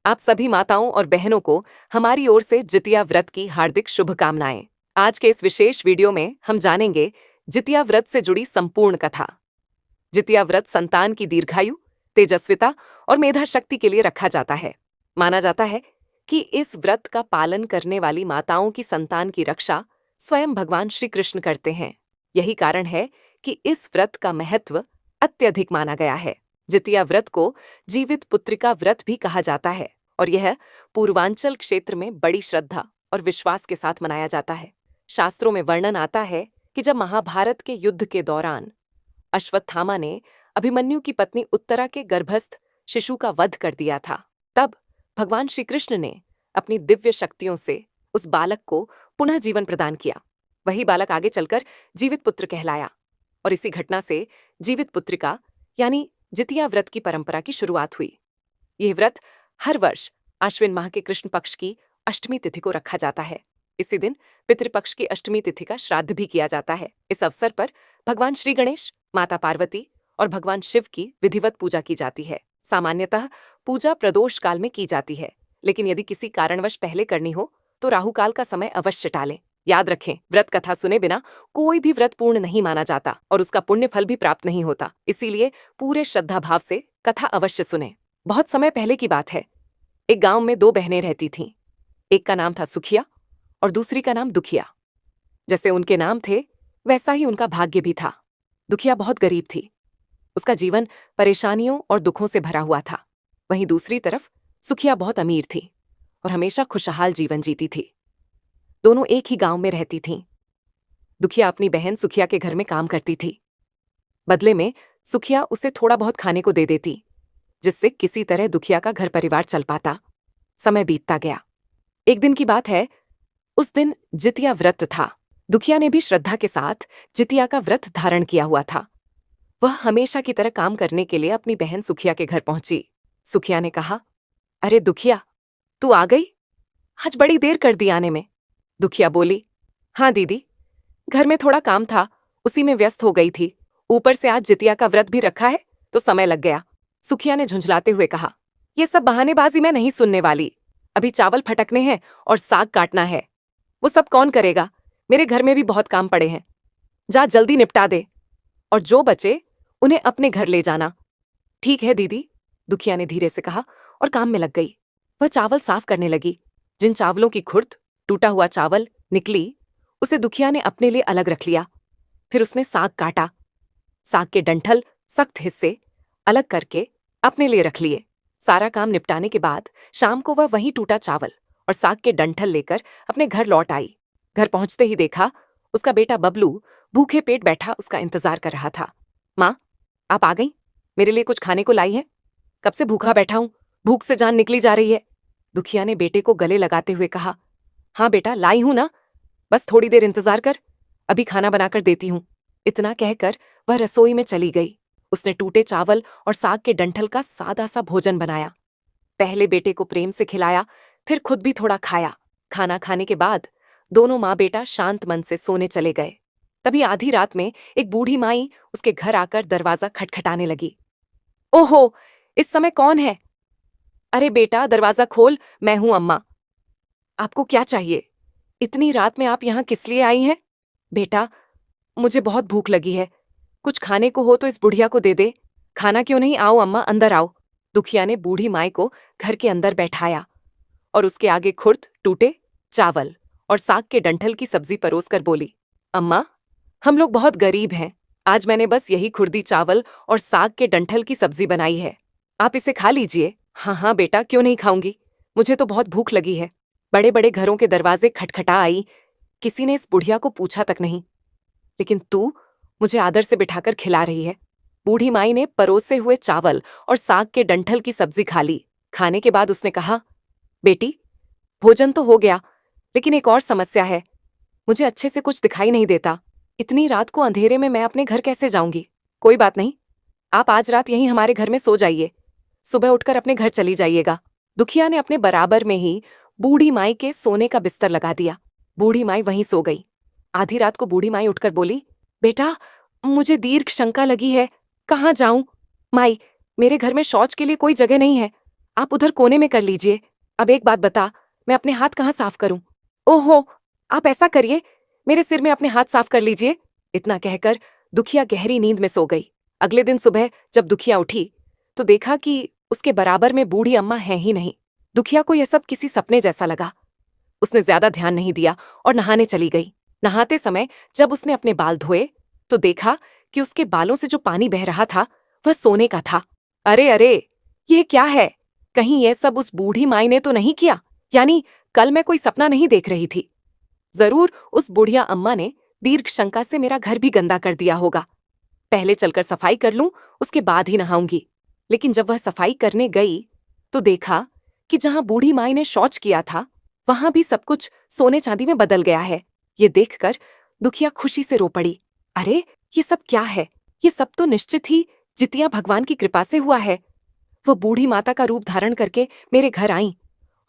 आप सभी माताओं और बहनों को हमारी ओर से जितिया व्रत की हार्दिक शुभकामनाएं। आज के इस विशेष वीडियो में हम जानेंगे जितिया व्रत से जुड़ी संपूर्ण कथा। जितिया व्रत संतान की दीर्घायु, तेजस्विता और मेधा शक्ति के लिए रखा जाता है। माना जाता है कि इस व्रत का पालन करने वाली माताओं की संतान की रक्षा स्वयं भगवान श्री कृष्ण करते हैं। यही कारण है कि इस व्रत का महत्व अत्यधिक माना गया है। जितिया व्रत को जीवित पुत्रिका व्रत भी कहा जाता है और यह पूर्वांचल क्षेत्र में बड़ी श्रद्धा और विश्वास के साथ मनाया जाता है। शास्त्रों में वर्णन आता है कि जब महाभारत के युद्ध के दौरान अश्वत्थामा ने अभिमन्यु की पत्नी उत्तरा के गर्भस्थ शिशु का वध कर दिया था, तब भगवान श्री कृष्ण ने अपनी दिव्य शक्तियों से उस बालक को पुनः जीवन प्रदान किया। वही बालक आगे चलकर जीवित पुत्र कहलाया और इसी घटना से जीवित पुत्रिका यानी जितिया व्रत की परंपरा की शुरुआत हुई। यह व्रत हर वर्ष आश्विन माह के कृष्ण पक्ष की अष्टमी तिथि को रखा जाता है। इसी दिन पितृपक्ष की अष्टमी तिथि का श्राद्ध भी किया जाता है। इस अवसर पर भगवान श्री गणेश, माता पार्वती और भगवान शिव की विधिवत पूजा की जाती है। सामान्यतः पूजा प्रदोष काल में की जाती है, लेकिन यदि किसी कारणवश पहले करनी हो तो राहु काल का समय अवश्य टालें। याद रखें, व्रत कथा सुने बिना कोई भी व्रत पूर्ण नहीं माना जाता और उसका पुण्य फल भी प्राप्त नहीं होता। इसीलिए पूरे श्रद्धा भाव से कथा अवश्य सुने। बहुत समय पहले की बात है। एक गांव में दो बहनें रहती थीं। एक का नाम था सुखिया और दूसरी का नाम दुखिया। जैसे उनके नाम थे वैसा ही उनका भाग्य भी था। दुखिया बहुत गरीब थी। उसका जीवन परेशानियों और दुखों से भरा हुआ था। वहीं दूसरी तरफ सुखिया बहुत अमीर थी और हमेशा खुशहाल जीवन जीती थी। दोनों एक ही गांव में रहती थीं। दुखिया अपनी बहन सुखिया के घर में काम करती थी। बदले में सुखिया उसे थोड़ा बहुत खाने को दे देती, जिससे किसी तरह दुखिया का घर परिवार चल पाता। समय बीतता गया। एक दिन की बात है, उस दिन जितिया व्रत था। दुखिया ने भी श्रद्धा के साथ जितिया का व्रत धारण किया हुआ था। वह हमेशा की तरह काम करने के लिए अपनी बहन सुखिया के घर पहुंची। सुखिया ने कहा, अरे दुखिया, तू आ गई? आज बड़ी देर कर दी आने में। दुखिया बोली, हाँ दीदी, घर में थोड़ा काम था, उसी में व्यस्त हो गई थी। ऊपर से आज जितिया का व्रत भी रखा है तो समय लग गया। सुखिया ने झुंझलाते हुए कहा, ये सब बहानेबाजी मैं नहीं सुनने वाली। अभी चावल फटकने हैं और साग काटना है। वो सब कौन करेगा? मेरे घर में भी बहुत काम पड़े हैं। जा जल्दी निपटा दे और जो बचे उन्हें अपने घर ले जाना। ठीक है दीदी, दुखिया ने धीरे से कहा और काम में लग गई। वह चावल साफ करने लगी। जिन चावलों की खुर्द, टूटा हुआ चावल निकली, उसे दुखिया ने अपने लिए अलग रख लिया। फिर उसने साग काटा। साग के डंठल, सख्त हिस्से अलग करके अपने लिए रख लिए। सारा काम निपटाने के बाद शाम को वह वही टूटा चावल और साग के डंठल लेकर अपने घर लौट आई। घर पहुंचते ही देखा उसका बेटा बबलू भूखे पेट बैठा उसका इंतजार कर रहा था। माँ, आप आ गई? मेरे लिए कुछ खाने को लाई है? कब से भूखा बैठा हूं, भूख से जान निकली जा रही है। दुखिया ने बेटे को गले लगाते हुए कहा, हाँ बेटा, लाई हूं ना, बस थोड़ी देर इंतजार कर, अभी खाना बनाकर देती हूं। इतना कहकर वह रसोई में चली गई। उसने टूटे चावल और साग के डंठल का सादा सा भोजन बनाया। पहले बेटे को प्रेम से खिलाया, फिर खुद भी थोड़ा खाया। खाना खाने के बाद दोनों माँ बेटा शांत मन से सोने चले गए। तभी आधी रात में एक बूढ़ी माई उसके घर आकर दरवाजा खटखटाने लगी। ओहो, इस समय कौन है? अरे बेटा, दरवाजा खोल, मैं हूं अम्मा। आपको क्या चाहिए? इतनी रात में आप यहाँ किस लिए आई हैं? बेटा, मुझे बहुत भूख लगी है, कुछ खाने को हो तो इस बुढ़िया को दे दे। खाना क्यों नहीं? आओ अम्मा, अंदर आओ। दुखिया ने बूढ़ी माई को घर के अंदर बैठाया और उसके आगे खुर्द, टूटे चावल और साग के डंठल की सब्जी परोस कर बोली, अम्मा, हम लोग बहुत गरीब हैं। आज मैंने बस यही खुर्दी चावल और साग के डंठल की सब्जी बनाई है, आप इसे खा लीजिए। हाँ हाँ बेटा, क्यों नहीं खाऊंगी, मुझे तो बहुत भूख लगी है। बड़े बड़े घरों के दरवाजे खटखटा आई, किसी ने इस बुढ़िया को पूछा तक नहीं, लेकिन तू मुझे आदर से बिठाकर खिला रही है। बूढ़ी माई ने परोसे हुए चावल और साग के डंठल की सब्जी खा ली। खाने के बाद उसने कहा, बेटी, भोजन तो हो गया, लेकिन एक और समस्या है। मुझे अच्छे से कुछ दिखाई नहीं देता। इतनी रात को अंधेरे में मैं अपने घर कैसे जाऊंगी? कोई बात नहीं, आप आज रात यहीं हमारे घर में सो जाइए, सुबह उठकर अपने घर चली जाइएगा। दुखिया ने अपने बराबर में ही बूढ़ी माई के सोने का बिस्तर लगा दिया। बूढ़ी माई वहीं सो गई। आधी रात को बूढ़ी माई उठकर बोली, बेटा, मुझे दीर्घ शंका लगी है, कहाँ जाऊं? माई, मेरे घर में शौच के लिए कोई जगह नहीं है, आप उधर कोने में कर लीजिए। अब एक बात बता, मैं अपने हाथ कहाँ साफ करूं? ओहो, आप ऐसा करिए, मेरे सिर में अपने हाथ साफ कर लीजिए। इतना कहकर दुखिया गहरी नींद में सो गई। अगले दिन सुबह जब दुखिया उठी तो देखा कि उसके बराबर में बूढ़ी अम्मा है ही नहीं। दुखिया को यह सब किसी सपने जैसा लगा। उसने ज्यादा ध्यान नहीं दिया और नहाने चली गई। नहाते समय जब उसने अपने बाल धोए तो देखा कि उसके बालों से जो पानी बह रहा था वह सोने का था। अरे अरे, यह क्या है? कहीं यह सब उस बूढ़ी माई ने तो नहीं किया? यानी कल मैं कोई सपना नहीं देख रही थी। जरूर उस बुढ़िया अम्मा ने दीर्घ शंका से मेरा घर भी गंदा कर दिया होगा। पहले चलकर सफाई कर लूं, उसके बाद ही नहाऊंगी। लेकिन जब वह सफाई करने गई तो देखा कि जहां बूढ़ी माई ने शौच किया था वहां भी सब कुछ सोने चांदी में बदल गया है। ये देखकर दुखिया खुशी से रो पड़ी। अरे, ये सब क्या है? ये सब तो निश्चित ही जितिया भगवान की कृपा से हुआ है। वो बूढ़ी माता का रूप धारण करके मेरे घर आईं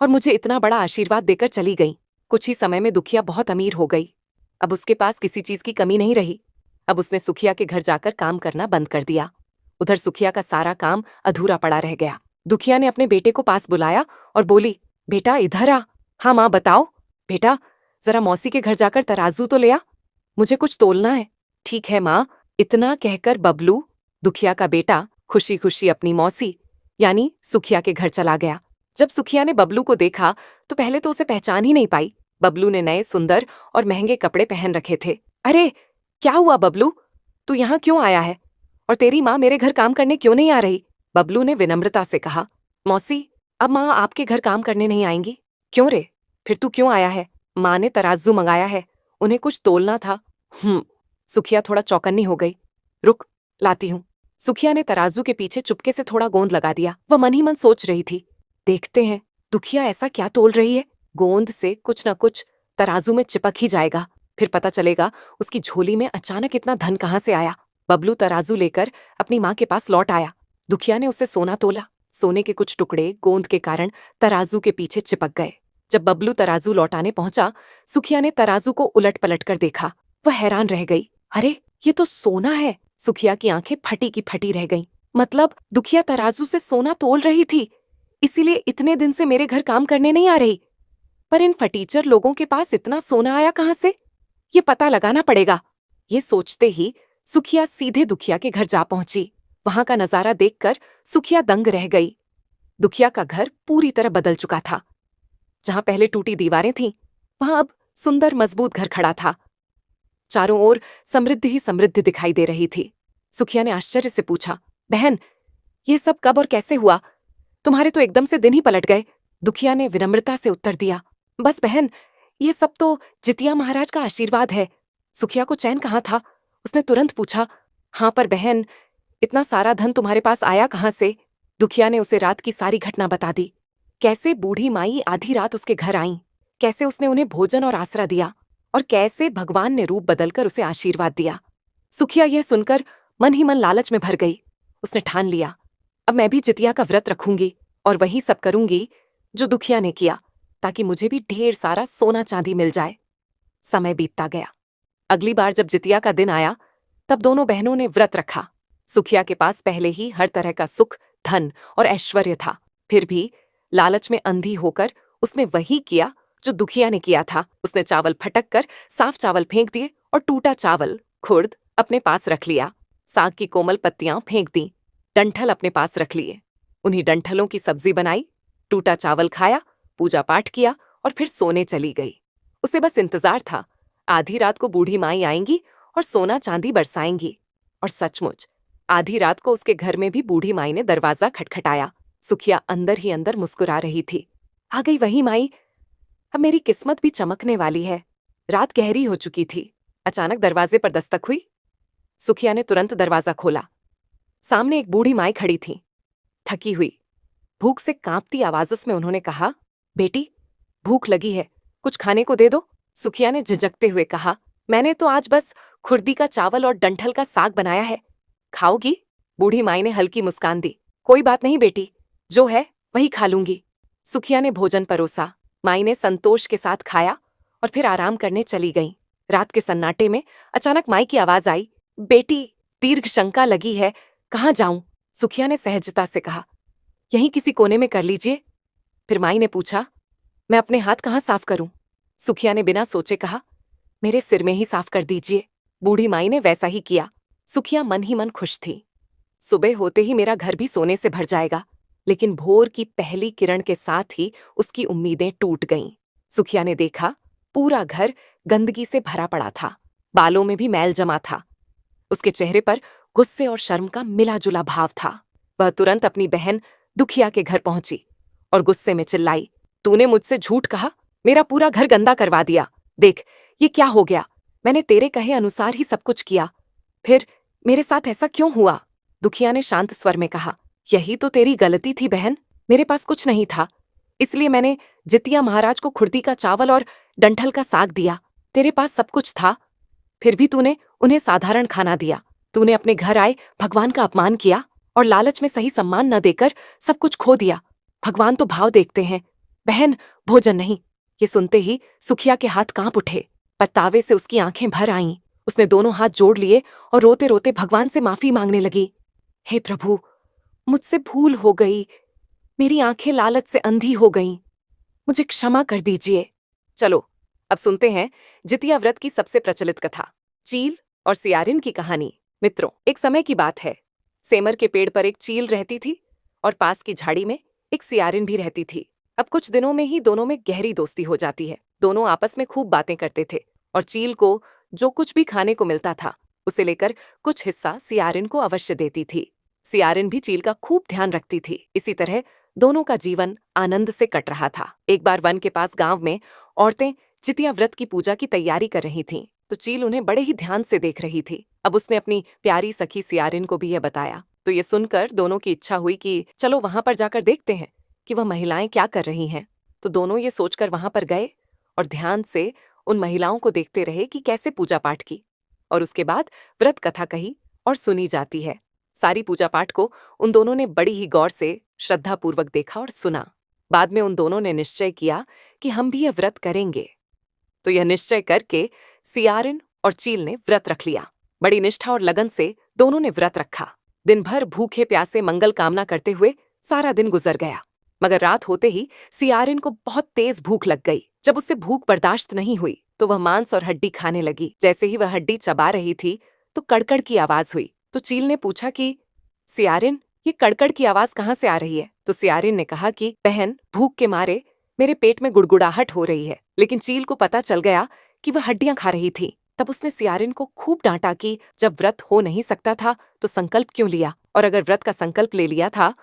और मुझे इतना बड़ा आशीर्वाद देकर चली गईं। कुछ ही समय में दुखिया बहुत अमीर हो गई। अब उसके पास किसी चीज की कमी नहीं रही। अब उसने सुखिया के घर जाकर काम करना बंद कर दिया। उधर सुखिया का सारा काम अधूरा पड़ा रह गया। दुखिया ने अपने बेटे को पास बुलाया और बोली, बेटा इधर आ। हाँ माँ, बताओ। बेटा, जरा मौसी के घर जाकर तराजू तो ले आ, मुझे कुछ तोलना है। ठीक है माँ। इतना कहकर बबलू, दुखिया का बेटा, खुशी खुशी अपनी मौसी यानी सुखिया के घर चला गया। जब सुखिया ने बबलू को देखा तो पहले तो उसे पहचान ही नहीं पाई। बबलू ने नए सुंदर और महंगे कपड़े पहन रखे थे। अरे, क्या हुआ बबलू? तू यहाँ क्यों आया है? और तेरी माँ मेरे घर काम करने क्यों नहीं आ रही? बबलू ने विनम्रता से कहा। मौसी, अब माँ आपके घर काम करने नहीं आएंगी। क्यों रे? फिर तू क्यों आया है? माँ ने तराजू मंगाया है, उन्हें कुछ तोलना था। सुखिया थोड़ा चौकन्नी हो गई। रुक, लाती हूँ। सुखिया ने तराजू के पीछे चुपके से थोड़ा गोंद लगा दिया। वह मन ही मन सोच रही थी, देखते हैं दुखिया ऐसा क्या तोल रही है। गोंद से कुछ न कुछ तराजू में चिपक ही जाएगा, फिर पता चलेगा उसकी झोली में अचानक इतना धन कहाँ से आया। बबलू तराजू लेकर अपनी माँ के पास लौट आया। दुखिया ने उससे सोना तोला। सोने के कुछ टुकड़े गोंद के कारण तराजू के पीछे चिपक गए। जब बबलू तराजू लौटाने पहुंचा, सुखिया ने तराजू को उलट पलट कर देखा। वह हैरान रह गई। अरे, ये तो सोना है। सुखिया की आंखें फटी की फटी रह गईं। मतलब दुखिया तराजू से सोना तोल रही थी, इसीलिए इतने दिन से मेरे घर काम करने नहीं आ रही। पर इन फटीचर लोगों के पास इतना सोना आया कहाँ से? ये पता लगाना पड़ेगा। ये सोचते ही सुखिया सीधे दुखिया के घर जा पहुंची। वहां का नजारा देखकर सुखिया दंग रह गई। दुखिया का घर पूरी तरह बदल चुका था। जहां पहले टूटी दीवारें थीं, वहां अब सुंदर मजबूत घर खड़ा था। चारों ओर समृद्धि ही समृद्धि दिखाई दे रही थी। सुखिया ने आश्चर्य से पूछा, बहन, ये सब कब और कैसे हुआ? तुम्हारे तो एकदम से दिन ही पलट गए। दुखिया ने विनम्रता से उत्तर दिया, बस बहन, ये सब तो जितिया महाराज का आशीर्वाद है। सुखिया को चैन कहाँ था। उसने तुरंत पूछा, हाँ पर बहन, इतना सारा धन तुम्हारे पास आया कहाँ से? दुखिया ने उसे रात की सारी घटना बता दी। कैसे बूढ़ी माई आधी रात उसके घर आईं, कैसे उसने उन्हें भोजन और आसरा दिया, और कैसे भगवान ने रूप बदलकर उसे आशीर्वाद दिया। सुखिया यह सुनकर मन ही मन लालच में भर गई। उसने ठान लिया, अब मैं भी जितिया का व्रत रखूंगी और वही सब करूंगी जो दुखिया ने किया, ताकि मुझे भी ढेर सारा सोना चांदी मिल जाए। समय बीतता गया। अगली बार जब जितिया का दिन आया तब दोनों बहनों ने व्रत रखा। सुखिया के पास पहले ही हर तरह का सुख, धन और ऐश्वर्य था, फिर भी लालच में अंधी होकर उसने वही किया जो दुखिया ने किया था। उसने चावल फटक कर साफ चावल फेंक दिए और टूटा चावल, खुर्द अपने पास रख लिया। साग की कोमल पत्तियां फेंक दी, डंठल अपने पास रख लिए। उन्हीं डंठलों की सब्जी बनाई, टूटा चावल खाया, पूजा पाठ किया और फिर सोने चली गई। उसे बस इंतजार था, आधी रात को बूढ़ी माई आएंगी और सोना चांदी बरसाएंगी। और सचमुच आधी रात को उसके घर में भी बूढ़ी माई ने दरवाजा खटखटाया। सुखिया अंदर ही अंदर मुस्कुरा रही थी। आ गई वही माई, अब मेरी किस्मत भी चमकने वाली है। रात गहरी हो चुकी थी। अचानक दरवाजे पर दस्तक हुई। सुखिया ने तुरंत दरवाजा खोला। सामने एक बूढ़ी माई खड़ी थी, थकी हुई। भूख से कांपती आवाज में उन्होंने कहा, बेटी, भूख लगी है, कुछ खाने को दे दो। सुखिया ने झिझकते हुए कहा, मैंने तो आज बस खुर्दी का चावल और डंठल का साग बनाया है, खाओगी? बूढ़ी माई ने हल्की मुस्कान दी। कोई बात नहीं बेटी, जो है वही खा लूंगी। सुखिया ने भोजन परोसा। माई ने संतोष के साथ खाया और फिर आराम करने चली गईं। रात के सन्नाटे में अचानक माई की आवाज आई, बेटी, दीर्घ शंका लगी है, कहाँ जाऊं? सुखिया ने सहजता से कहा, यहीं किसी कोने में कर लीजिए। फिर माई ने पूछा, मैं अपने हाथ कहाँ साफ करूं? सुखिया ने बिना सोचे कहा, मेरे सिर में ही साफ कर दीजिए। बूढ़ी माई ने वैसा ही किया। सुखिया मन ही मन खुश थी। सुबह होते ही मेरा घर भी सोने से भर जाएगा। लेकिन भोर की पहली किरण के साथ ही उसकी उम्मीदें टूट गईं। सुखिया ने देखा, पूरा घर गंदगी से भरा पड़ा था। बालों में भी मैल जमा था। उसके चेहरे पर गुस्से और शर्म का मिला-जुला भाव था। वह तुरंत अपनी बहन दुखिया के घर पहुंची और गुस्से में चिल्लाई, तूने मुझसे झूठ कहा, मेरा पूरा घर गंदा करवा दिया। देख, ये क्या हो गया? मैंने तेरे कहे अनुसार ही सब कुछ किया, फिर मेरे साथ ऐसा क्यों हुआ? दुखिया ने शांत स्वर में कहा, यही तो तेरी गलती थी बहन। मेरे पास कुछ नहीं था, इसलिए मैंने जितिया महाराज को खुर्दी का चावल और डंठल का साग दिया। तेरे पास सब कुछ था, फिर भी तूने उन्हें साधारण खाना दिया। तूने अपने घर आए भगवान का अपमान किया और लालच में सही सम्मान न देकर सब कुछ खो दिया। भगवान तो भाव देखते हैं, बहन भोजन नहीं। ये सुनते ही सुखिया के हाथ कांप उठे। पछतावे से उसकी आंखें भर आईं। उसने दोनों हाथ जोड़ लिए और रोते रोते भगवान से माफी मांगने लगी। हे प्रभु, मुझसे भूल हो गई। मेरी आंखें लालच से अंधी हो गईं। मुझे क्षमा कर दीजिए। चलो अब सुनते हैं जितिया व्रत की सबसे प्रचलित कथा, चील और सियारिन की कहानी। मित्रों, एक समय की बात है। सेमर के पेड़ पर एक चील रहती थी और पास की झाड़ी में एक सियारिन भी रहती थी। अब कुछ दिनों में ही दोनों में गहरी दोस्ती हो जाती है। दोनों आपस में खूब बातें करते थे और चील को जो कुछ भी खाने को मिलता था उसे लेकर कुछ हिस्सा सियारिन को अवश्य देती थी। सियारिन भी चील का खूब ध्यान रखती थी। इसी तरह दोनों का जीवन आनंद से कट रहा था। एक बार वन के पास गांव में औरतें जितिया व्रत की पूजा की तैयारी कर रही थीं, तो चील उन्हें बड़े ही ध्यान से देख रही थी। अब उसने अपनी प्यारी सखी सियारिन को भी यह बताया, तो ये सुनकर दोनों की इच्छा हुई कि चलो वहां पर जाकर देखते हैं कि वह महिलाएं क्या कर रही हैं। तो दोनों ये सोचकर वहां पर गए और ध्यान से उन महिलाओं को देखते रहे कि कैसे पूजा पाठ की, और उसके बाद व्रत कथा कही और सुनी जाती है। सारी पूजा पाठ को उन दोनों ने बड़ी ही गौर से श्रद्धापूर्वक देखा और सुना। बाद में उन दोनों ने निश्चय किया कि हम भी यह व्रत करेंगे। तो यह निश्चय करके सियारिन और चील ने व्रत रख लिया। बड़ी निष्ठा और लगन से दोनों ने व्रत रखा। दिन भर भूखे प्यासे मंगल कामना करते हुए सारा दिन गुजर गया। मगर रात होते ही सियारिन को बहुत तेज भूख लग गई। जब उससे भूख बर्दाश्त नहीं हुई तो वह मांस और हड्डी खाने लगी। जैसे ही वह हड्डी चबा रही थी तो कड़कड़ की आवाज हुई। तो चील ने पूछा कि सियारिन, ये कड़कड़ की आवाज कहाँ से आ रही है? तो सियारिन ने कहा कि बहन, भूख के मारे मेरे पेट में गुड़गुड़ाहट हो रही है। लेकिन चील को पता चल गया कि वह हड्डियां खा रही थी। तब उसने सियारिन को खूब डांटा कि जब व्रत हो नहीं सकता था तो संकल्प क्यों लिया, और अगर व्रत का संकल्प ले लिया था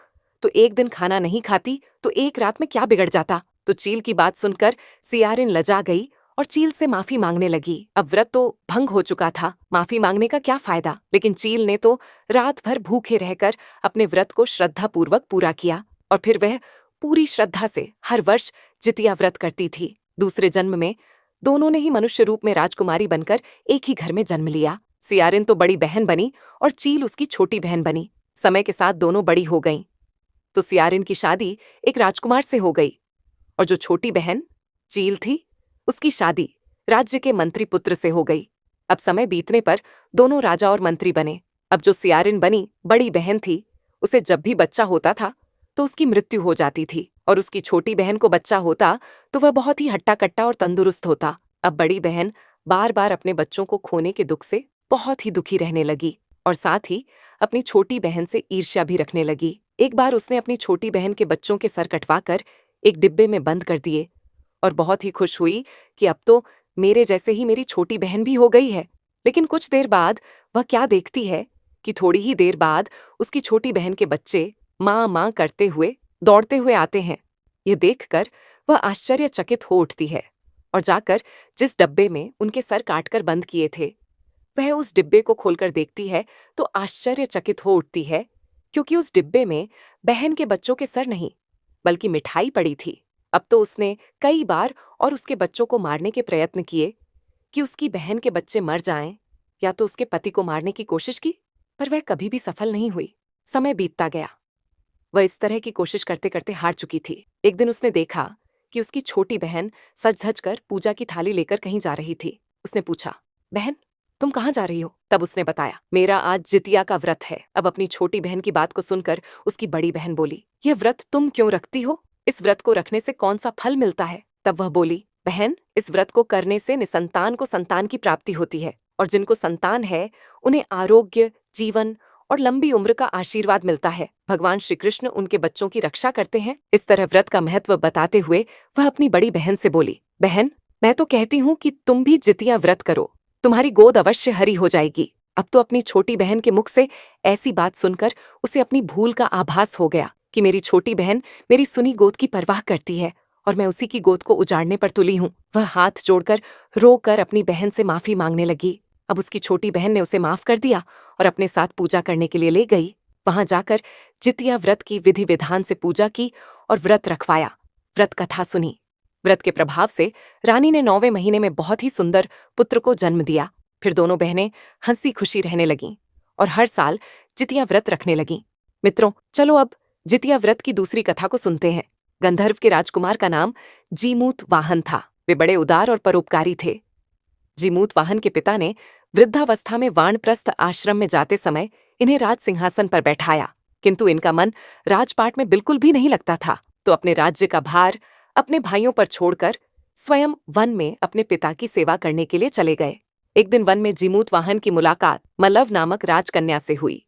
तो एक दिन खाना नहीं खाती तो एक रात में क्या बिगड़ जाता। तो चील की बात सुनकर सियारिन लजा गई और चील से माफी मांगने लगी। अब व्रत तो भंग हो चुका था, माफी मांगने का क्या फायदा। लेकिन चील ने तो रात भर भूखे रहकर अपने व्रत को श्रद्धापूर्वक पूरा किया और फिर वह पूरी श्रद्धा से हर वर्ष जितिया व्रत करती थी। दूसरे जन्म में दोनों ने ही मनुष्य रूप में राजकुमारी बनकर एक ही घर में जन्म लिया। सियारिन तो बड़ी बहन बनी और चील उसकी छोटी बहन बनी। समय के साथ दोनों बड़ी हो गईं। तो सियारिन की शादी एक राजकुमार से हो गई और जो छोटी बहन चील थी उसकी शादी राज्य के मंत्री पुत्र से हो गई। अब समय बीतने पर दोनों राजा और मंत्री बने। अब जो सियारिन बनी बड़ी बहन थी, उसे जब भी बच्चा होता था तो उसकी मृत्यु हो जाती थी, और उसकी छोटी बहन को बच्चा होता तो वह बहुत ही हट्टा कट्टा और तंदुरुस्त होता। अब बड़ी बहन बार बार अपने बच्चों को खोने के दुख से बहुत ही दुखी रहने लगी और साथ ही अपनी छोटी बहन से ईर्ष्या भी रखने लगी। एक बार उसने अपनी छोटी बहन के बच्चों के सर कटवाकर एक डिब्बे में बंद कर दिए और बहुत ही खुश हुई कि अब तो मेरे जैसे ही मेरी छोटी बहन भी हो गई है। लेकिन कुछ देर बाद वह क्या देखती है कि थोड़ी ही देर बाद उसकी छोटी बहन के बच्चे माँ माँ करते हुए दौड़ते हुए आते हैं। यह देखकर वह आश्चर्यचकित हो उठती है और जाकर जिस डब्बे में उनके सर काटकर बंद किए थे वह उस डिब्बे को खोलकर देखती है तो आश्चर्यचकित हो उठती है, क्योंकि उस डिब्बे में बहन के बच्चों के सर नहीं बल्कि मिठाई पड़ी थी। अब तो उसने कई बार और उसके बच्चों को मारने के प्रयत्न किए कि उसकी बहन के बच्चे मर जाएं, या तो उसके पति को मारने की कोशिश की, पर वह कभी भी सफल नहीं हुई। समय बीतता गया। वह इस तरह की कोशिश करते करते हार चुकी थी। एक दिन उसने देखा कि उसकी छोटी बहन सज धज कर पूजा की थाली लेकर कहीं जा रही थी। उसने पूछा, बहन तुम कहाँ जा रही हो? तब उसने बताया, मेरा आज जितिया का व्रत है। अब अपनी छोटी बहन की बात को सुनकर उसकी बड़ी बहन बोली, यह व्रत तुम क्यों रखती हो? इस व्रत को रखने से कौन सा फल मिलता है? तब वह बोली, बहन, इस व्रत को करने से निसंतान को संतान की प्राप्ति होती है, और जिनको संतान है उन्हें आरोग्य, जीवन और लंबी उम्र का आशीर्वाद मिलता है। भगवान श्री कृष्ण उनके बच्चों की रक्षा करते हैं। इस तरह व्रत का महत्व बताते हुए वह अपनी बड़ी बहन से बोली, बहन, मैं तो कहती हूँ कि तुम भी जितिया व्रत करो, तुम्हारी गोद अवश्य हरी हो जाएगी। अब तो अपनी छोटी बहन के मुख से ऐसी बात सुनकर उसे अपनी भूल का आभास हो गया कि मेरी छोटी बहन मेरी सुनी गोद की परवाह करती है और मैं उसी की गोद को उजाड़ने पर तुली हूँ। वह हाथ जोड़कर रोकर अपनी बहन से माफी मांगने लगी। अब उसकी छोटी बहन ने उसे माफ कर दिया और अपने साथ पूजा करने के लिए ले गई। वहां जाकर जितिया व्रत की विधि विधान से पूजा की और व्रत रखवाया, व्रत कथा सुनी। व्रत के प्रभाव से रानी ने 9वें महीने में बहुत ही सुंदर पुत्र को जन्म दिया। फिर दोनों बहनें हंसी खुशी रहने लगीं और हर साल जितिया व्रत रखने लगीं। मित्रों, चलो अब जितिया व्रत की दूसरी कथा को सुनते हैं। गंधर्व के राजकुमार का नाम जीमूत वाहन था। वे बड़े उदार और परोपकारी थे। जीमूत वाहन के पिता ने वृद्धावस्था में वानप्रस्थ आश्रम में जाते समय इन्हें राज सिंहासन पर बैठाया, किंतु इनका मन राजपाट में बिल्कुल भी नहीं लगता था। तो अपने राज्य का भार अपने भाइयों पर छोड़कर स्वयं वन में अपने पिता की सेवा करने के लिए चले गए। एक दिन वन में जीमूत वाहन की मुलाकात मल्लव नामक राजकन्या से हुई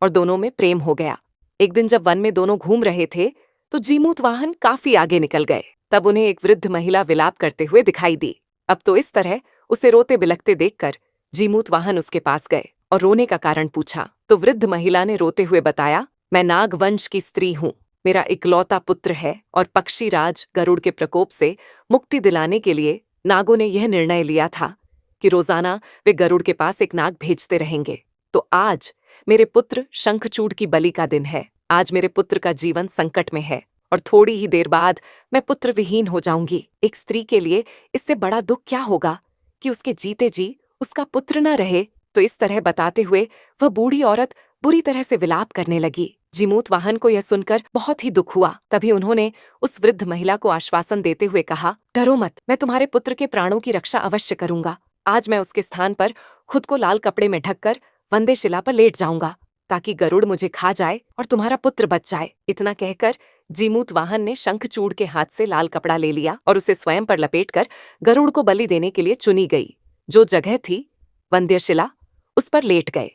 और दोनों में प्रेम हो गया। एक दिन जब वन में दोनों घूम रहे थे तो जीमूत वाहन काफी आगे निकल गए। तब उन्हें एक वृद्ध महिला विलाप करते हुए दिखाई दी। अब तो इस तरह उसे रोते बिलखते देखकर जीमूत वाहन उसके पास गए और रोने का कारण पूछा। तो वृद्ध महिला ने रोते हुए बताया, मैं नाग वंश की स्त्री हूँ, मेरा इकलौता पुत्र है और पक्षीराज गरुड़ के प्रकोप से मुक्ति दिलाने के लिए नागों ने यह निर्णय लिया था कि रोजाना वे गरुड़ के पास एक नाग भेजते रहेंगे। तो आज मेरे पुत्र शंखचूड़ की बलि का दिन है। आज मेरे पुत्र का जीवन संकट में है और थोड़ी ही देर बाद मैं पुत्र विहीन हो जाऊंगी। एक स्त्री के लिए इससे बड़ा दुख क्या होगा कि उसके जीते जी उसका पुत्र न रहे। तो इस तरह बताते हुए वह बूढ़ी औरत बुरी तरह से विलाप करने लगी। जीमूत वाहन को यह सुनकर बहुत ही दुख हुआ। तभी उन्होंने उस वृद्ध महिला को आश्वासन देते हुए कहा, डरो मत, मैं तुम्हारे पुत्र के प्राणों की रक्षा अवश्य करूंगा। आज मैं उसके स्थान पर खुद को लाल कपड़े में ढककर वंदे शिला पर लेट जाऊंगा ताकि गरुड़ मुझे खा जाए और तुम्हारा पुत्र बच जाए। इतना कहकर जीमूत वाहन ने शंखचूड़ के हाथ से लाल कपड़ा ले लिया और उसे स्वयं पर लपेटकर गरुड़ को बलि देने के लिए चुनी गई जो जगह थी वंद्यशिला, उस पर लेट गए।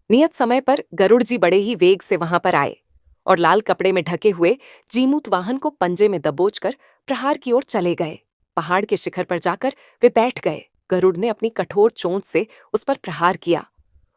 नियत समय पर गरुड़ जी बड़े ही वेग से वहां पर आए और लाल कपड़े में ढके हुए जीमूत वाहन को पंजे में दबोचकर प्रहार की ओर चले गए। पहाड़ के शिखर पर जाकर वे बैठ गए। गरुड़ ने अपनी कठोर चोंच से उस पर प्रहार किया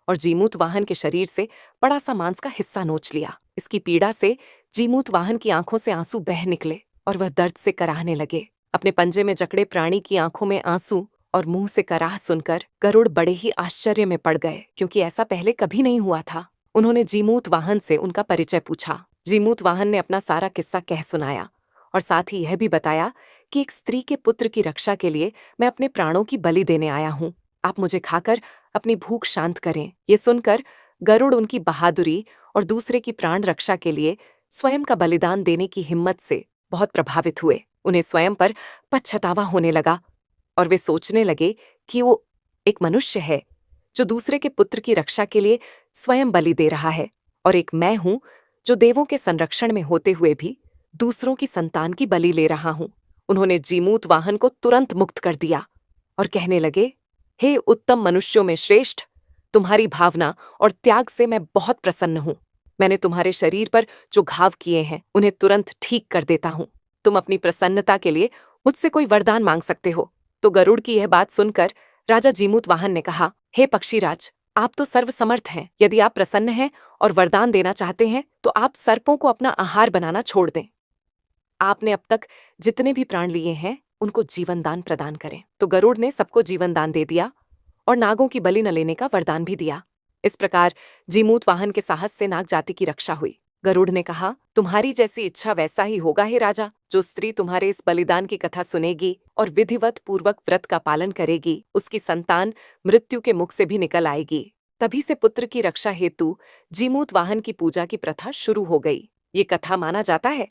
और जीमूत वाहन के शरीर से बड़ा सा मांस का हिस्सा नोच लिया। इसकी पीड़ा से जीमूत वाहन की आंखों से आंसू बह निकले और वह दर्द से कराहने लगे। अपने पंजे में जकड़े प्राणी की आंखों में आंसू और मुंह से कराह सुनकर गरुड़ बड़े ही आश्चर्य में पड़ गए, क्योंकि ऐसा पहले कभी नहीं हुआ था। उन्होंने जीमूत वाहन से उनका परिचय पूछा। जीमूत वाहन ने अपना सारा किस्सा कह सुनाया और साथ ही यह भी बताया कि एक स्त्री के पुत्र की रक्षा के लिए मैं अपने प्राणों की बलि देने आया हूँ। आप मुझे खाकर अपनी भूख शांत करें। ये सुनकर गरुड़ उनकी बहादुरी और दूसरे की प्राण रक्षा के लिए स्वयं का बलिदान देने की हिम्मत से बहुत प्रभावित हुए। उन्हें स्वयं पर पछतावा होने लगा और वे सोचने लगे कि वो एक मनुष्य है जो दूसरे के पुत्र की रक्षा के लिए स्वयं बलि दे रहा है, और एक मैं हूं जो देवों के संरक्षण में होते हुए भी दूसरों की संतान की बलि ले रहा हूं। उन्होंने जीमूत वाहन को तुरंत मुक्त कर दिया और कहने लगे, हे उत्तम मनुष्यों में श्रेष्ठ, तुम्हारी भावना और त्याग से मैं बहुत प्रसन्न हूं। मैंने तुम्हारे शरीर पर जो घाव किए हैं उन्हें तुरंत ठीक कर देता हूं। तुम अपनी प्रसन्नता के लिए मुझसे कोई वरदान मांग सकते हो। तो गरुड़ की यह बात सुनकर राजा जीमूत वाहन ने कहा, हे पक्षीराज, आप तो सर्वसमर्थ हैं। यदि आप प्रसन्न हैं और वरदान देना चाहते हैं तो आप सर्पों को अपना आहार बनाना छोड़ दें। आपने अब तक जितने भी प्राण लिए हैं उनको जीवन दान प्रदान करें। तो गरुड़ ने सबको जीवन दान दे दिया और नागों की बलि न लेने का वरदान भी दिया। इस प्रकार जीमूत वाहन के साहस से नाग जाति की रक्षा हुई। गरुड़ ने कहा, तुम्हारी जैसी इच्छा वैसा ही होगा हे राजा। जो स्त्री तुम्हारे इस बलिदान की कथा सुनेगी और विधिवत पूर्वक व्रत का पालन करेगी, उसकी संतान मृत्यु के मुख से भी निकल आएगी। तभी से पुत्र की रक्षा हेतु जीमूत वाहन की पूजा की प्रथा शुरू हो गई। ये कथा माना जाता है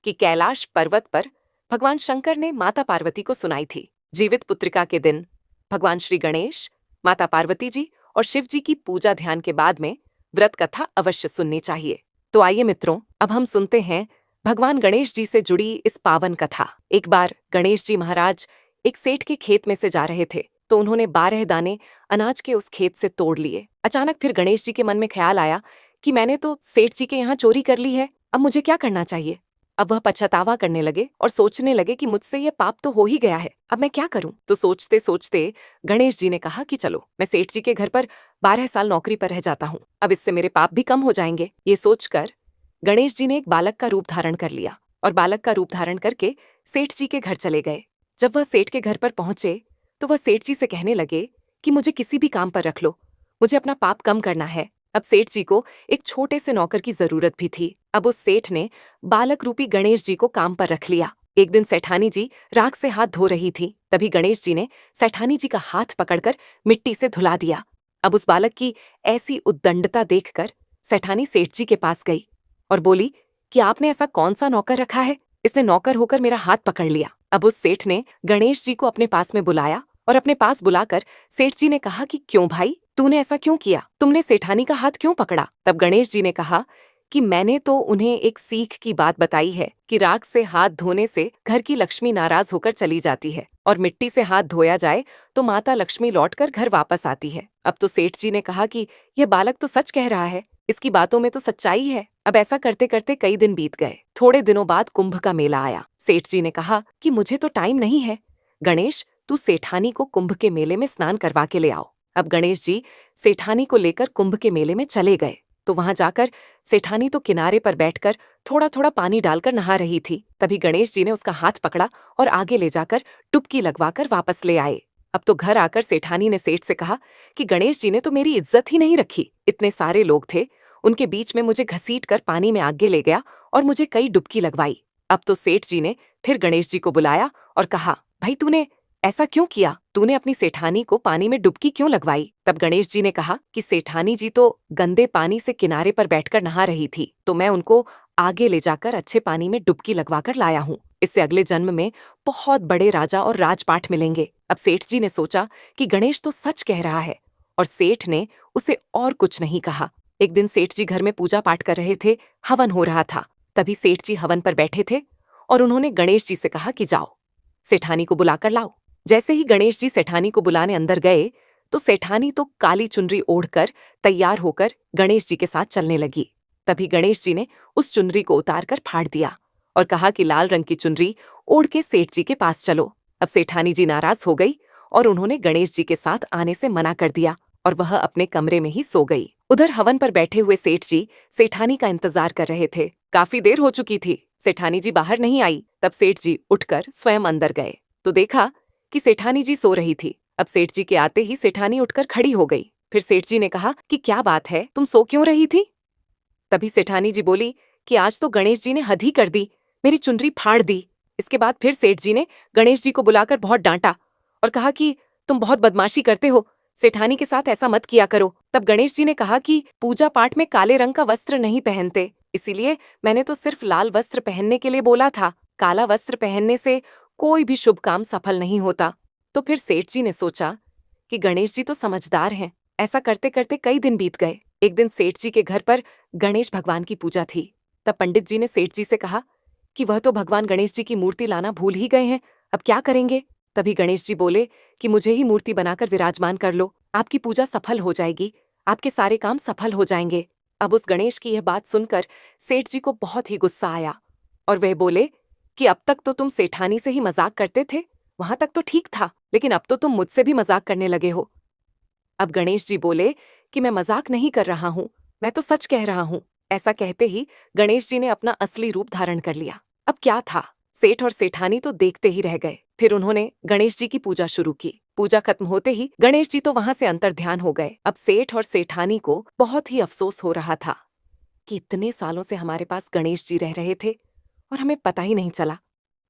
कि कैलाश पर्वत पर भगवान शंकर ने माता पार्वती को सुनाई थी। जीवित पुत्रिका के दिन भगवान श्री गणेश माता पार्वती जी और शिव जी की पूजा ध्यान के बाद में व्रत कथा अवश्य सुननी चाहिए। तो आइए मित्रों, अब हम सुनते हैं भगवान गणेश जी से जुड़ी इस पावन कथा। एक बार गणेश जी महाराज एक सेठ के खेत में से जा रहे थे, तो उन्होंने 12 दाने अनाज के उस खेत से तोड़ लिए। अचानक फिर गणेश जी के मन में ख्याल आया कि मैंने तो सेठ जी के यहाँ चोरी कर ली है, अब मुझे क्या करना चाहिए। अब वह पछतावा करने लगे और सोचने लगे कि मुझसे ये पाप तो हो ही गया है, अब मैं क्या करूं। तो सोचते सोचते गणेश जी ने कहा कि चलो मैं सेठ जी के घर पर 12 साल नौकरी पर रह जाता हूं, अब इससे मेरे पाप भी कम हो जाएंगे। ये सोचकर गणेश जी ने एक बालक का रूप धारण कर लिया और बालक का रूप धारण करके सेठ जी के घर चले गए। जब वह सेठ के घर पर पहुंचे तो वह सेठ जी से कहने लगे कि मुझे किसी भी काम पर रख लो, मुझे अपना पाप कम करना है। अब सेठ जी को एक छोटे से नौकर की जरूरत भी थी। अब उस सेठ ने बालक रूपी गणेश जी को काम पर रख लिया। एक दिन सेठानी जी राख से हाथ धो रही थी, तभी गणेश जी ने सेठानी जी का हाथ पकड़कर मिट्टी से धुला दिया। अब उस बालक की ऐसी उद्दंडता देखकर सेठानी सेठ जी के पास गई और बोली कि आपने ऐसा कौन सा नौकर रखा है, इसने नौकर होकर मेरा हाथ पकड़ लिया। अब उस सेठ ने गणेश जी को अपने पास में बुलाया और अपने पास बुलाकर सेठ जी ने कहा कि क्यों भाई, तूने ऐसा क्यों किया, तुमने सेठानी का हाथ क्यों पकड़ा। तब गणेश जी ने कहा कि मैंने तो उन्हें एक सीख की बात बताई है कि राख से हाथ धोने से घर की लक्ष्मी नाराज होकर चली जाती है और मिट्टी से हाथ धोया जाए तो माता लक्ष्मी लौटकर घर वापस आती है। अब तो सेठ जी ने कहा कि यह बालक तो सच कह रहा है, इसकी बातों में तो सच्चाई है। अब ऐसा करते करते कई दिन बीत गए। थोड़े दिनों बाद कुंभ का मेला आया। सेठ जी ने कहा कि मुझे तो टाइम नहीं है, गणेश तू सेठानी को कुंभ के मेले में स्नान करवा के ले आओ। अब गणेश जी सेठानी को लेकर कुंभ के मेले में चले गए। तो वहां जाकर सेठानी तो किनारे पर बैठकर थोड़ा थोड़ा पानी डालकर नहा रही थी। तभी गणेश जी ने उसका हाथ पकड़ा और आगे ले जाकर डुबकी लगवाकर वापस ले आए। अब तो घर आकर सेठानी ने सेठ से कहा कि गणेश जी ने तो मेरी इज्जत ही नहीं रखी, इतने सारे लोग थे, उनके बीच में मुझे घसीट कर पानी में आगे ले गया और मुझे कई डुबकी लगवाई। अब तो सेठ जी ने फिर गणेश जी को बुलाया और कहा, भाई तूने ऐसा क्यों किया, तूने अपनी सेठानी को पानी में डुबकी क्यों लगवाई। तब गणेश जी ने कहा कि सेठानी जी तो गंदे पानी से किनारे पर बैठकर नहा रही थी, तो मैं उनको आगे ले जाकर अच्छे पानी में डुबकी लगवाकर लाया हूँ, इससे अगले जन्म में बहुत बड़े राजा और राजपाट मिलेंगे। अब सेठ जी ने सोचा कि गणेश तो सच कह रहा है और सेठ ने उसे और कुछ नहीं कहा। एक दिन सेठ जी घर में पूजा पाठ कर रहे थे, हवन हो रहा था। तभी सेठ जी हवन पर बैठे थे और उन्होंने गणेश जी से कहा कि जाओ सेठानी को बुलाकर लाओ। जैसे ही गणेश जी सेठानी को बुलाने अंदर गए तो सेठानी तो काली चुनरी ओढ़कर तैयार होकर गणेश जी के साथ चलने लगी। तभी गणेश जी ने उस चुनरी को उतारकर फाड़ दिया और कहा कि लाल रंग की चुनरी ओढ़ के सेठ जी के पास चलो। अब सेठानी जी नाराज हो गई और उन्होंने गणेश जी के साथ आने से मना कर दिया और वह अपने कमरे में ही सो गई। उधर हवन पर बैठे हुए सेठ जी सेठानी का इंतजार कर रहे थे। काफी देर हो चुकी थी, सेठानी जी बाहर नहीं आई। तब सेठ जी उठकर स्वयं अंदर गए तो देखा कि सेठानी जी सो रही थी। अब सेठ जी के आते ही सेठानी उठकर खड़ी हो गई। फिर सेठ जी ने कहा कि क्या बात है, तुम सो क्यों रही थी। तभी सेठानी जी बोली कि आज तो गणेश जी ने हद ही कर दी, मेरी चुनरी फाड़ दी। इसके बाद फिर सेठ जी ने गणेश जी को बुलाकर बहुत डांटा और कहा कि तुम बहुत बदमाशी करते हो, सेठानी के साथ ऐसा मत किया करो। तब गणेश जी ने कहा कि पूजा पाठ में काले रंग का वस्त्र नहीं पहनते, इसीलिए मैंने तो सिर्फ लाल वस्त्र पहनने के लिए बोला था, काला वस्त्र पहनने से कोई भी शुभ काम सफल नहीं होता। तो फिर सेठ जी ने सोचा कि गणेश जी तो समझदार हैं। ऐसा करते करते कई दिन बीत गए। एक दिन सेठ जी के घर पर गणेश भगवान की पूजा थी। तब पंडित जी ने सेठ जी से कहा कि वह तो भगवान गणेश जी की मूर्ति लाना भूल ही गए हैं, अब क्या करेंगे। तभी गणेश जी बोले कि मुझे ही मूर्ति बनाकर विराजमान कर लो, आपकी पूजा सफल हो जाएगी, आपके सारे काम सफल हो जाएंगे। अब उस गणेश की यह बात सुनकर सेठ जी को बहुत ही गुस्सा आया और वह बोले कि अब तक तो तुम सेठानी से ही मजाक करते थे, वहां तक तो ठीक था, लेकिन अब तो तुम मुझसे भी मजाक करने लगे हो। अब गणेश जी बोले कि मैं मजाक नहीं कर रहा हूँ, मैं तो सच कह रहा हूँ। ऐसा कहते ही गणेश जी ने अपना असली रूप धारण कर लिया। अब क्या था, सेठ और सेठानी तो देखते ही रह गए। फिर उन्होंने गणेश जी की पूजा शुरू की। पूजा खत्म होते ही गणेश जी तो वहां से अंतर्ध्यान हो गए। अब सेठ और सेठानी को बहुत ही अफसोस हो रहा था कि इतने सालों से हमारे पास गणेश जी रह रहे थे और हमें पता ही नहीं चला,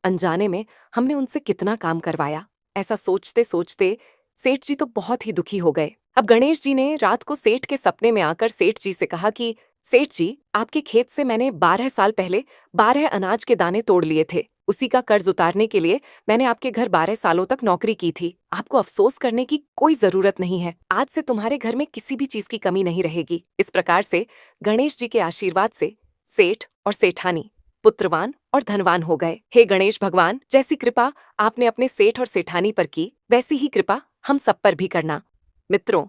अनजाने में हमने उनसे कितना काम करवाया। ऐसा सोचते सोचते सेठ जी तो बहुत ही दुखी हो गए। अब गणेश जी ने रात को सेठ के सपने में आकर सेठ जी से कहा कि सेठ जी, आपके खेत से मैंने 12 साल पहले 12 अनाज के दाने तोड़ लिए थे, उसी का कर्ज उतारने के लिए मैंने आपके घर 12 सालों तक नौकरी की थी। आपको अफसोस करने की कोई जरूरत नहीं है। आज से तुम्हारे घर में किसी भी चीज की कमी नहीं रहेगी। इस प्रकार से गणेश जी के आशीर्वाद से सेठ और सेठानी पुत्रवान और धनवान हो गए। हे गणेश भगवान, जैसी कृपा आपने अपने सेठ और सेठानी पर की, वैसी ही कृपा हम सब पर भी करना। मित्रों,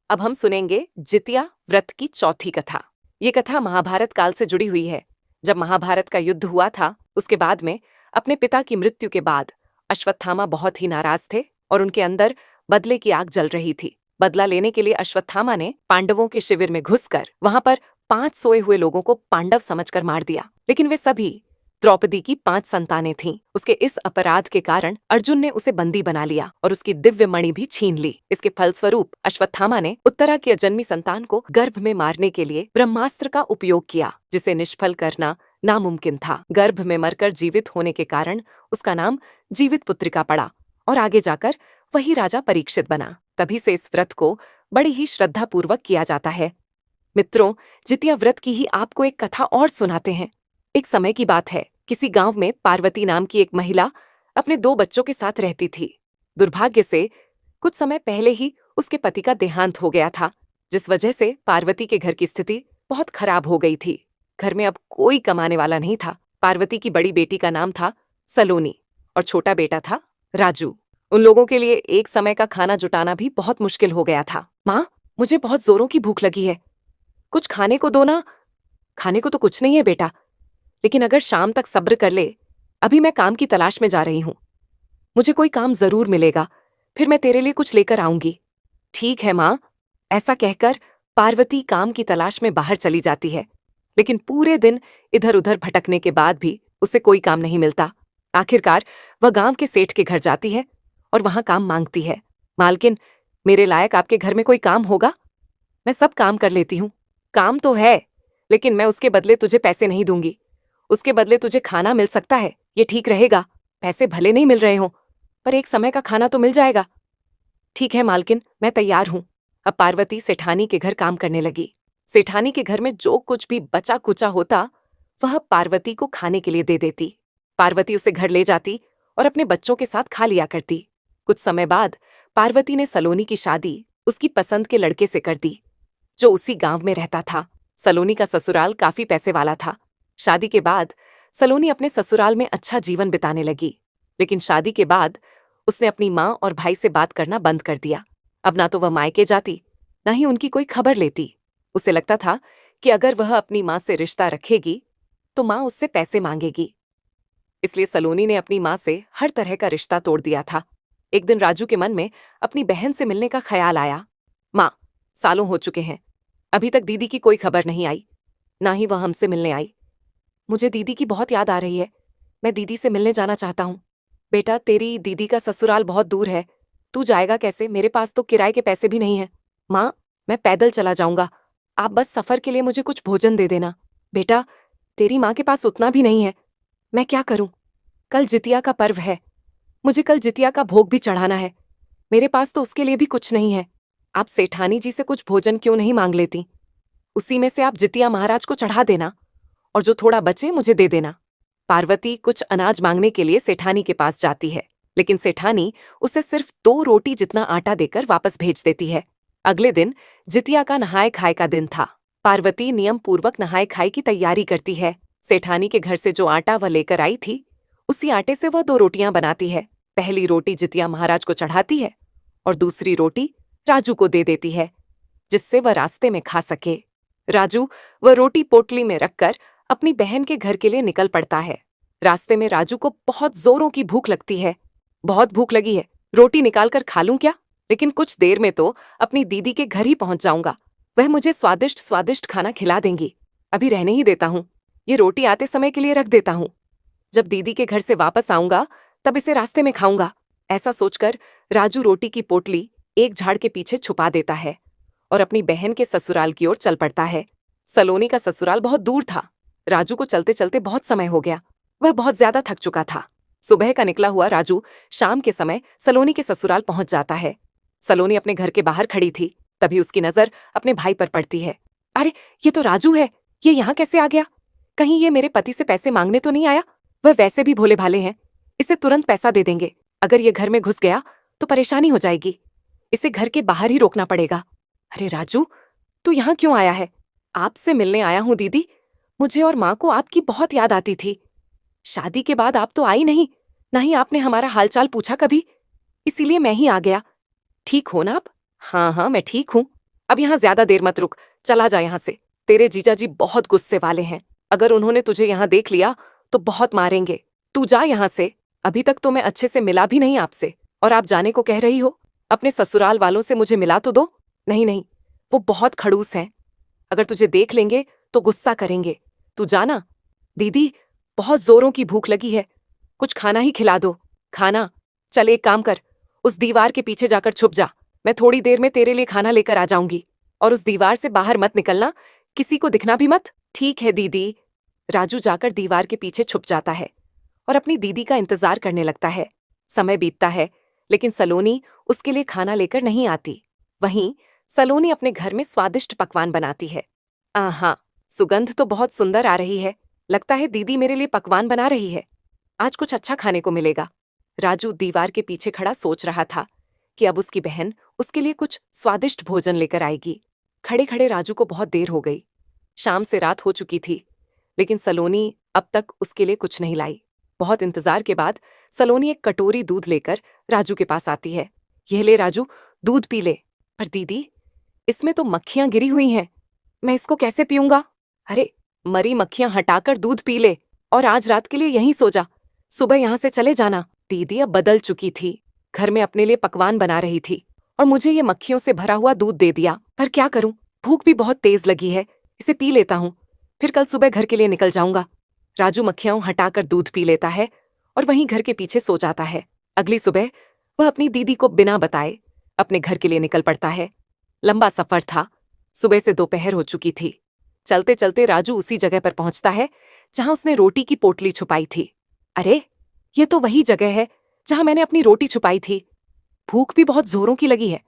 अब हम सुनेंगे जितिया व्रत की चौथी कथा। ये कथा महाभारत काल से जुड़ी हुई है। जब महाभारत का युद्ध हुआ था, उसके बाद में अपने पिता की मृत्यु के बाद अश्वत्थामा बहुत ही नाराज थे और उनके अंदर बदले की आग जल रही थी। बदला लेने के लिए अश्वत्थामा ने पांडवों के शिविर में घुसकर वहां पर 5 सोए हुए लोगों को पांडव समझकर मार दिया। लेकिन वे सभी द्रौपदी की 5 संतानें थीं। उसके इस अपराध के कारण अर्जुन ने उसे बंदी बना लिया और उसकी दिव्य मणि भी छीन ली। इसके फलस्वरूप अश्वत्थामा ने उत्तरा की अजन्मी संतान को गर्भ में मारने के लिए ब्रह्मास्त्र का उपयोग किया, जिसे निष्फल करना नामुमकिन था। गर्भ में मरकर जीवित होने के कारण उसका नाम जीवित पुत्रिका पड़ा और आगे जाकर वही राजा परीक्षित बना। तभी से इस व्रत को बड़ी ही श्रद्धापूर्वक किया जाता है। मित्रों, जितिया व्रत की ही आपको एक कथा और सुनाते हैं। एक समय की बात है, किसी गांव में पार्वती नाम की एक महिला अपने 2 बच्चों के साथ रहती थी। दुर्भाग्य से कुछ समय पहले ही उसके पति का देहांत हो गया था, जिस वजह से पार्वती के घर की स्थिति बहुत खराब हो गई थी। घर में अब कोई कमाने वाला नहीं था। पार्वती की बड़ी बेटी का नाम था सलोनी और छोटा बेटा था राजू। उन लोगों के लिए एक समय का खाना जुटाना भी बहुत मुश्किल हो गया था। माँ, मुझे बहुत जोरों की भूख लगी है, कुछ खाने को दो ना। खाने को तो कुछ नहीं है बेटा, लेकिन अगर शाम तक सब्र कर ले, अभी मैं काम की तलाश में जा रही हूँ। मुझे कोई काम जरूर मिलेगा, फिर मैं तेरे लिए कुछ लेकर आऊंगी। ठीक है माँ। ऐसा कहकर पार्वती काम की तलाश में बाहर चली जाती है, लेकिन पूरे दिन इधर उधर भटकने के बाद भी उसे कोई काम नहीं मिलता। आखिरकार वह गांव के सेठ के घर जाती है और वहां काम मांगती है। मालकिन, मेरे लायक आपके घर में कोई काम होगा? मैं सब काम कर लेती हूँ। काम तो है, लेकिन मैं उसके बदले तुझे पैसे नहीं दूंगी। उसके बदले तुझे खाना मिल सकता है, ये ठीक रहेगा। पैसे भले नहीं मिल रहे हों, पर एक समय का खाना तो मिल जाएगा। ठीक है मालकिन, मैं तैयार हूँ। अब पार्वती सेठानी के घर काम करने लगी। सेठानी के घर में जो कुछ भी बचा कुचा होता, वह पार्वती को खाने के लिए दे देती। पार्वती उसे घर ले जाती और अपने बच्चों के साथ खा लिया करती। कुछ समय बाद पार्वती ने सलोनी की शादी उसकी पसंद के लड़के से कर दी, जो उसी गांव में रहता था। सलोनी का ससुराल काफी पैसे वाला था। शादी के बाद सलोनी अपने ससुराल में अच्छा जीवन बिताने लगी, लेकिन शादी के बाद उसने अपनी माँ और भाई से बात करना बंद कर दिया। अब ना तो वह मायके जाती, ना ही उनकी कोई खबर लेती। उसे लगता था कि अगर वह अपनी माँ से रिश्ता रखेगी तो माँ उससे पैसे मांगेगी। इसलिए सलोनी ने अपनी माँ से हर तरह का रिश्ता तोड़ दिया था। एक दिन राजू के मन में अपनी बहन से मिलने का ख्याल आया। माँ, सालों हो चुके हैं, अभी तक दीदी की कोई खबर नहीं आई, ना ही वह हमसे मिलने आई। मुझे दीदी की बहुत याद आ रही है। मैं दीदी से मिलने जाना चाहता हूँ। बेटा, तेरी दीदी का ससुराल बहुत दूर है, तू जाएगा कैसे? मेरे पास तो किराए के पैसे भी नहीं हैं। माँ, मैं पैदल चला जाऊंगा, आप बस सफर के लिए मुझे कुछ भोजन दे देना। बेटा, तेरी माँ के पास उतना भी नहीं है, मैं क्या करूं? कल जितिया का पर्व है, मुझे कल जितिया का भोग भी चढ़ाना है। मेरे पास तो उसके लिए भी कुछ नहीं है। आप सेठानी जी से कुछ भोजन क्यों नहीं मांग लेती? उसी में से आप जितिया महाराज को चढ़ा देना और जो थोड़ा बचे मुझे दे देना। पार्वती कुछ अनाज मांगने के लिए सेठानी के पास जाती है, लेकिन सेठानी उसे सिर्फ 2 रोटी जितना आटा देकर वापस भेज देती है। अगले दिन जितिया का नहाय खाए का दिन था। पार्वती नियम पूर्वक नहाय खाए की तैयारी करती है। सेठानी के घर से जो आटा वह लेकर आई थी, उसी आटे से वह 2 रोटियां बनाती है। पहली रोटी जितिया महाराज को चढ़ाती है और दूसरी रोटी राजू को दे देती है, जिससे वह रास्ते में खा सके। राजू वह रोटी पोटली में रखकर अपनी बहन के घर के लिए निकल पड़ता है। रास्ते में राजू को बहुत जोरों की भूख लगती है। बहुत भूख लगी है, रोटी निकालकर खा लूं क्या? लेकिन कुछ देर में तो अपनी दीदी के घर ही पहुंच जाऊंगा, वह मुझे स्वादिष्ट स्वादिष्ट खाना खिला देंगी। अभी रहने ही देता हूँ, ये रोटी आते समय के लिए रख देता हूँ। जब दीदी के घर से वापस आऊंगा तब इसे रास्ते में खाऊंगा। ऐसा सोचकर राजू रोटी की पोटली एक झाड़ के पीछे छुपा देता है और अपनी बहन के ससुराल की ओर चल पड़ता है। सलोनी का ससुराल बहुत दूर था। राजू को चलते चलते बहुत समय हो गया, वह बहुत ज्यादा थक चुका था। सुबह का निकला हुआ राजू शाम के समय सलोनी के ससुराल पहुंच जाता है। सलोनी अपने घर के बाहर खड़ी थी, तभी उसकी नजर अपने भाई पर पड़ती है। अरे, ये तो राजू है, ये यहाँ कैसे आ गया? कहीं ये मेरे पति से पैसे मांगने तो नहीं आया? वह वैसे भी भोले भाले हैं, इसे तुरंत पैसा दे देंगे। अगर ये घर में घुस गया तो परेशानी हो जाएगी, इसे घर के बाहर ही रोकना पड़ेगा। अरे राजू, तू यहाँ क्यों आया है? आपसे मिलने आया हूँ दीदी, मुझे और माँ को आपकी बहुत याद आती थी। शादी के बाद आप तो आई नहीं, ना ही आपने हमारा हालचाल पूछा कभी, इसीलिए मैं ही आ गया। ठीक हो ना आप? हाँ हाँ, मैं ठीक हूँ। अब यहाँ ज्यादा देर मत रुक, चला जा यहाँ से। तेरे जीजा जी बहुत गुस्से वाले हैं, अगर उन्होंने तुझे यहाँ देख लिया तो बहुत मारेंगे। तू जा यहाँ से। अभी तक तो मैं अच्छे से मिला भी नहीं आपसे, और आप जाने को कह रही हो? अपने ससुराल वालों से मुझे मिला तो दो। नहीं नहीं, वो बहुत खड़ूस हैं, अगर तुझे देख लेंगे तो गुस्सा करेंगे। तू जाना। दीदी, बहुत जोरों की भूख लगी है, कुछ खाना ही खिला दो। खाना? चल एक काम कर, उस दीवार के पीछे जाकर छुप जा, मैं थोड़ी देर में तेरे लिए खाना लेकर आ जाऊंगी। और उस दीवार से बाहर मत निकलना, किसी को दिखना भी मत। ठीक है दीदी। राजू जाकर दीवार के पीछे छुप जाता है और अपनी दीदी का इंतजार करने लगता है। समय बीतता है, लेकिन सलोनी उसके लिए खाना लेकर नहीं आती। वहीं सलोनी अपने घर में स्वादिष्ट पकवान बनाती है। आहा, सुगंध तो बहुत सुंदर आ रही है, लगता है दीदी मेरे लिए पकवान बना रही है। आज कुछ अच्छा खाने को मिलेगा। राजू दीवार के पीछे खड़ा सोच रहा था कि अब उसकी बहन उसके लिए कुछ स्वादिष्ट भोजन लेकर आएगी। खड़े खड़े राजू को बहुत देर हो गई, शाम से रात हो चुकी थी, लेकिन सलोनी अब तक उसके लिए कुछ नहीं लाई। बहुत इंतजार के बाद सलोनी एक कटोरी दूध लेकर राजू के पास आती है। यह ले राजू, दूध पी ले। पर दीदी, इसमें तो मक्खियां गिरी हुई हैं, मैं इसको कैसे पीऊंगा? अरे, मरी मक्खियां हटाकर दूध पी ले और आज रात के लिए यहीं सो जा, सुबह यहां से चले जाना। दीदी अब बदल चुकी थी, घर में अपने लिए पकवान बना रही थी और मुझे ये मक्खियों से भरा हुआ दूध दे दिया। पर क्या करूं, भूख भी बहुत तेज लगी है, इसे पी लेता हूं, फिर कल सुबह घर के लिए निकल जाऊंगा। राजू मक्खियां हटाकर दूध पी लेता है और वहीं घर के पीछे सो जाता है। अगली सुबह वह अपनी दीदी को बिना बताए अपने घर के लिए निकल पड़ता है। लंबा सफर था, सुबह से दोपहर हो चुकी थी। चलते चलते राजू उसी जगह पर पहुंचता है जहां उसने रोटी की पोटली छुपाई थी। अरे, ये तो वही जगह है जहां मैंने अपनी रोटी छुपाई थी। भूख भी बहुत जोरों की लगी है,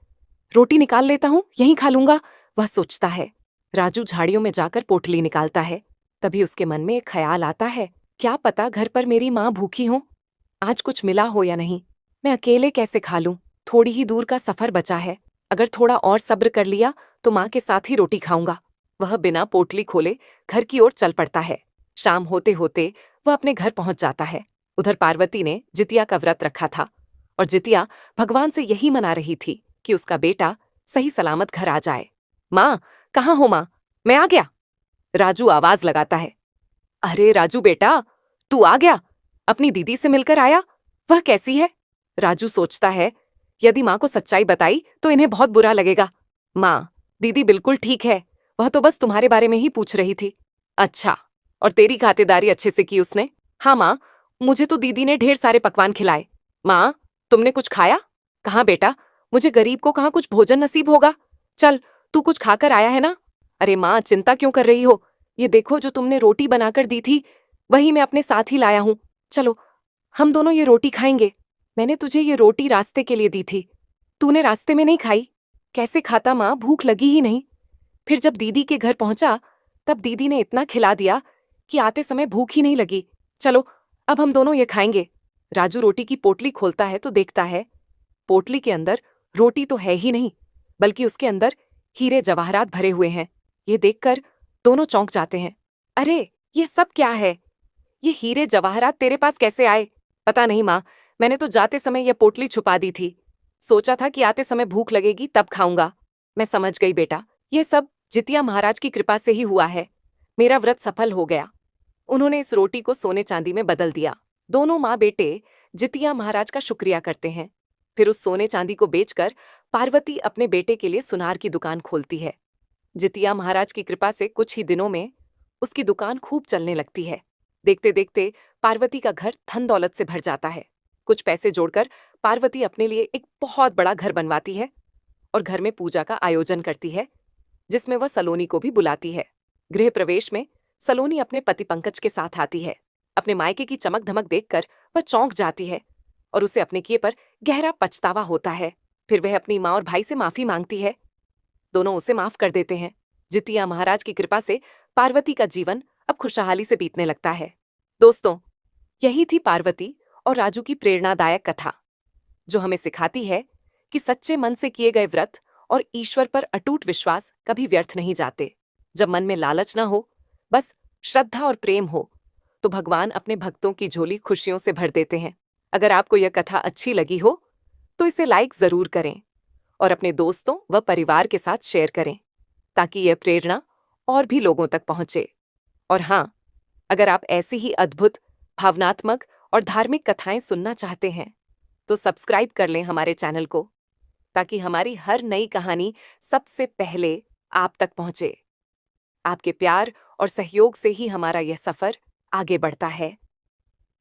रोटी निकाल लेता हूं, यहीं खा लूंगा, वह सोचता है। राजू झाड़ियों में जाकर पोटली निकालता है। तभी उसके मन में एक ख्याल आता है, क्या पता घर पर मेरी माँ भूखी हो, आज कुछ मिला हो या नहीं, मैं अकेले कैसे खा लूं? थोड़ी ही दूर का सफर बचा है, अगर थोड़ा और सब्र कर लिया तो माँ के साथ ही रोटी खाऊंगा। वह बिना पोटली खोले घर की ओर चल पड़ता है। शाम होते होते वह अपने घर पहुंच जाता है। उधर पार्वती ने जितिया का व्रत रखा था और जितिया भगवान से यही मना रही थी कि उसका बेटा सही सलामत घर आ जाए। माँ, कहाँ हो माँ? मैं आ गया। राजू आवाज लगाता है। अरे राजू बेटा, तू आ गया, अपनी दीदी से मिलकर आया, वह कैसी है? राजू सोचता है, यदि माँ को सच्चाई बताई तो इन्हें बहुत बुरा लगेगा। माँ, दीदी बिल्कुल ठीक है, वह तो बस तुम्हारे बारे में ही पूछ रही थी। अच्छा, और तेरी खातिरदारी अच्छे से की उसने? हाँ माँ, मुझे तो दीदी ने ढेर सारे पकवान खिलाए। माँ, तुमने कुछ खाया? कहाँ बेटा, मुझे गरीब को कहाँ कुछ भोजन नसीब होगा। चल, तू कुछ खाकर आया है ना? अरे माँ, चिंता क्यों कर रही हो, ये देखो जो तुमने रोटी बनाकर दी थी वही मैं अपने साथ ही लाया हूं। चलो, हम दोनों ये रोटी खाएंगे। मैंने तुझे ये रोटी रास्ते के लिए दी थी, तूने रास्ते में नहीं खाई। कैसे खाता माँ, भूख लगी ही नहीं। फिर जब दीदी के घर पहुंचा तब दीदी ने इतना खिला दिया कि आते समय भूख ही नहीं लगी। चलो, अब हम दोनों ये खाएंगे। राजू रोटी की पोटली खोलता है तो देखता है पोटली के अंदर रोटी तो है ही नहीं, बल्कि उसके अंदर हीरे जवाहरात भरे हुए हैं। ये देखकर दोनों चौंक जाते हैं। अरे, ये सब क्या है? ये हीरे जवाहरात तेरे पास कैसे आए? पता नहीं माँ, मैंने तो जाते समय यह पोटली छुपा दी थी, सोचा था कि आते समय भूख लगेगी तब खाऊंगा। मैं समझ गई बेटा, ये सब जितिया महाराज की कृपा से ही हुआ है, मेरा व्रत सफल हो गया। उन्होंने इस रोटी को सोने चांदी में बदल दिया। दोनों माँ बेटे जितिया महाराज का शुक्रिया करते हैं। फिर उस सोने चांदी को बेचकर पार्वती अपने बेटे के लिए सुनार की दुकान खोलती है। जितिया महाराज की कृपा से कुछ ही दिनों में उसकी दुकान खूब चलने लगती है। देखते देखते पार्वती का घर धन दौलत से भर जाता है। कुछ पैसे जोड़कर पार्वती अपने लिए एक बहुत बड़ा घर बनवाती है और घर में पूजा का आयोजन करती है, जिसमें वह सलोनी को भी बुलाती है। गृह प्रवेश में सलोनी अपने पति पंकज के साथ आती है। अपने मायके की चमक धमक देखकर वह चौंक जाती है और उसे अपने किए पर गहरा पछतावा होता है। फिर वह अपनी माँ और भाई से माफी मांगती है। दोनों उसे माफ कर देते हैं। जितिया महाराज की कृपा से पार्वती का जीवन अब खुशहाली से बीतने लगता है। दोस्तों, यही थी पार्वती और राजू की प्रेरणादायक कथा, जो हमें सिखाती है कि सच्चे मन से किए गए व्रत और ईश्वर पर अटूट विश्वास कभी व्यर्थ नहीं जाते। जब मन में लालच ना हो, बस श्रद्धा और प्रेम हो, तो भगवान अपने भक्तों की झोली खुशियों से भर देते हैं। अगर आपको यह कथा अच्छी लगी हो, तो इसे लाइक जरूर करें और अपने दोस्तों व परिवार के साथ शेयर करें, ताकि यह प्रेरणा और भी लोगों तक पहुंचे। और हाँ, अगर आप ऐसी ही अद्भुत, भावनात्मक और धार्मिक कथाएं सुनना चाहते हैं, तो सब्सक्राइब कर लें हमारे चैनल को, ताकि हमारी हर नई कहानी सबसे पहले आप तक पहुंचे। आपके प्यार और सहयोग से ही हमारा यह सफर आगे बढ़ता है।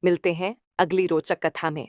मिलते हैं अगली रोचक कथा में।